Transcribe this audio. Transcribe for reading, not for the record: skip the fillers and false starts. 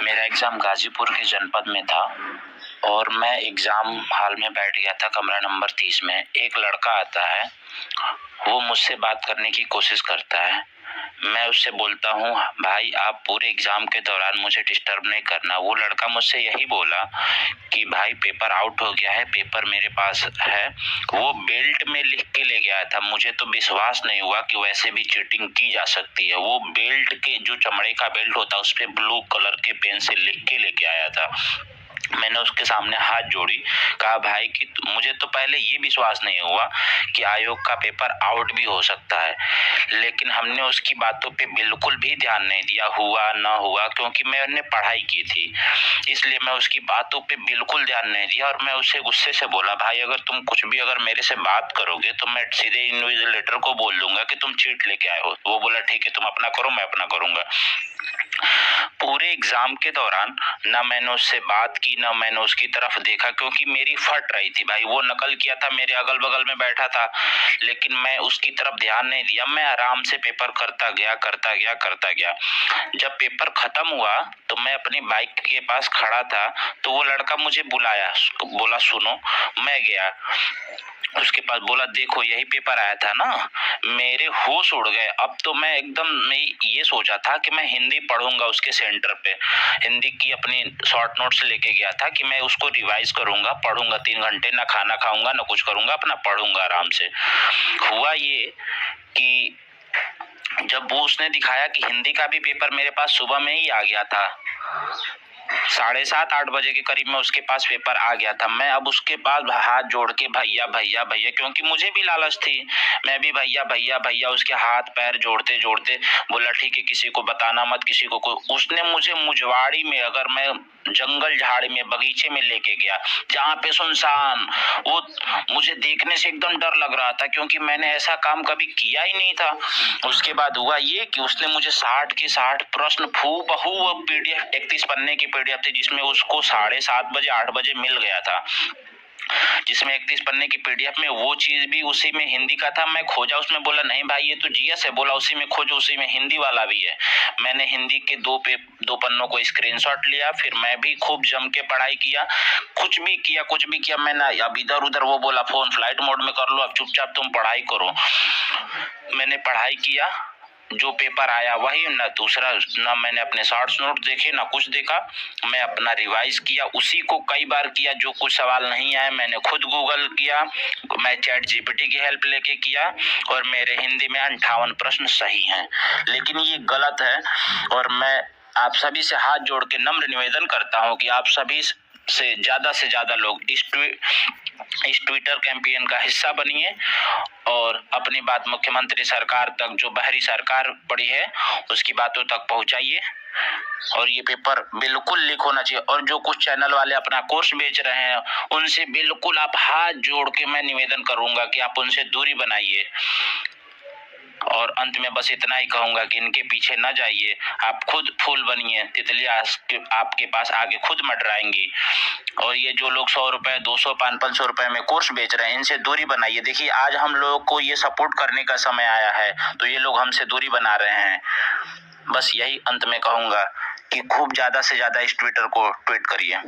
मेरा एग्ज़ाम गाज़ीपुर के जनपद में था और मैं एग्ज़ाम हॉल में बैठ गया था कमरा नंबर 30 में। एक लड़का आता है, वो मुझसे बात करने की कोशिश करता है। मैं उससे बोलता हूँ, भाई आप पूरे एग्ज़ाम के दौरान मुझे डिस्टर्ब नहीं करना। वो लड़का मुझसे यही बोला कि भाई पेपर आउट हो गया है, पेपर मेरे पास है। वो बेल्ट में लिख के ले गया था। मुझे तो विश्वास नहीं हुआ कि वैसे भी चीटिंग की जा सकती है। वो बेल्ट के जो चमड़े का बेल्ट होता है उस पे ब्लू कलर के पेन से लिख के लेके आया था। मैंने उसके सामने हाथ जोड़ी, कहा भाई कि मुझे तो पहले ये विश्वास नहीं हुआ कि आयोग का पेपर आउट भी हो सकता है, लेकिन हमने उसकी बातों पे बिल्कुल भी ध्यान नहीं दिया, हुआ ना हुआ, क्योंकि मैंने पढ़ाई की थी, इसलिए मैं उसकी बातों पे बिल्कुल ध्यान नहीं दिया। और मैं उसे गुस्से से बोला, भाई अगर तुम कुछ भी अगर मेरे से बात करोगे तो मैं सीधे इन्विजिलेटर को बोल दूंगा कि तुम चीट लेके आए हो। वो बोला ठीक है, तुम अपना करो, मैं अपना करूंगा। पूरे एग्जाम के दौरान ना मैंने उससे बात की, ना मैंने उसकी तरफ देखा, क्योंकि मेरी फट रही थी। भाई वो नकल किया था, मेरे अगल बगल में बैठा था, लेकिन मैं उसकी तरफ ध्यान नहीं दिया। मैं आराम से पेपर करता गया। जब पेपर खत्म हुआ तो मैं अपनी बाइक के पास खड़ा था, तो वो लड़का मुझे बुलाया, बोला सुनो। मैं गया उसके पास, बोला देखो यही पेपर आया था ना। मेरे होश उड़ गए। अब तो मैं ये सोचा था कि मैं हिंदी पढ़ूंगा उसके सेंटर पे। हिंदी की अपनी शॉर्ट नोट्स लेके गया था कि मैं उसको रिवाइज करूंगा, पढ़ूंगा 3 घंटे, ना खाना खाऊंगा ना कुछ करूंगा, अपना पढ़ूंगा आराम से। हुआ ये कि जब वो उसने दिखाया कि हिंदी का भी पेपर मेरे पास सुबह में ही आ गया था, 7:30-8 बजे के करीब में उसके पास पेपर आ गया था। मैं अब उसके पास हाथ जोड़ के भैया भैया भैया, क्योंकि मुझे भी लालच थी, मैं भी भैया भैया भैया उसके हाथ पैर जोड़ते जोड़ते बोला ठीक है, किसी को बताना मत, किसी को उसने मुझे मुजवाड़ी में, अगर मैं जंगल झाड़ी में, बगीचे में लेके गया जहाँ पे सुनसान, वो मुझे देखने से एकदम डर लग रहा था, क्योंकि मैंने ऐसा काम कभी किया ही नहीं था। उसके बाद हुआ ये कि उसने मुझे 60 के 60 प्रश्न हूबहू, वो पीडीएफ 31 पन्ने की पीडीएफ थी, जिसमें उसको 7:30 बजे 8 बजे मिल गया था, जिसमें 31 पन्ने की पीडीएफ में वो चीज भी उसी में हिंदी का था। मैं खोजा उसमें, बोला नहीं भाई ये तो जीएस है, बोला उसी में खोजो, उसी में हिंदी वाला भी है। मैंने हिंदी के दो पन्नों को स्क्रीनशॉट लिया, फिर मैं भी खूब जम के पढ़ाई किया, कुछ भी किया मैंने। अब इधर उधर वो बोला फोन फ्लाइट मोड में कर लो, अब चुपचाप तुम पढ़ाई करो। मैंने पढ़ाई किया, जो पेपर आया वही, ना दूसरा, ना मैंने अपने शॉर्ट्स नोट देखे, ना कुछ देखा। मैं अपना रिवाइज किया, उसी को कई बार किया। जो कुछ सवाल नहीं आए मैंने खुद गूगल किया, मैं चैट जीपीटी की हेल्प लेके किया, और मेरे हिंदी में 58 प्रश्न सही हैं। लेकिन ये गलत है, और मैं आप सभी से हाथ जोड़ के नम्र निवेदन करता हूँ कि आप सभी से ज्यादा लोग इस ट्विटर कैंपेन का हिस्सा बनिए और अपनी बात मुख्यमंत्री सरकार तक, जो बाहरी सरकार पड़ी है, उसकी बातों तक पहुंचाइए। और ये पेपर बिल्कुल लीक होना चाहिए। और जो कुछ चैनल वाले अपना कोर्स बेच रहे हैं, उनसे बिल्कुल आप हाथ जोड़ के मैं निवेदन करूंगा कि आप उनसे दूरी बनाइए। और अंत में बस इतना ही कहूंगा कि इनके पीछे न जाइए, आप खुद फूल बनिए, तितलियां आपके पास आगे खुद मंडराएंगी। और ये जो लोग 100 रुपए, 200, 500 रुपए में कोर्स बेच रहे हैं, इनसे दूरी बनाइए। देखिए आज हम लोगों को ये सपोर्ट करने का समय आया है, तो ये लोग हमसे दूरी बना रहे हैं। बस यही अंत में कहूंगा कि खूब ज्यादा से ज्यादा इस ट्विटर को ट्वीट करिए।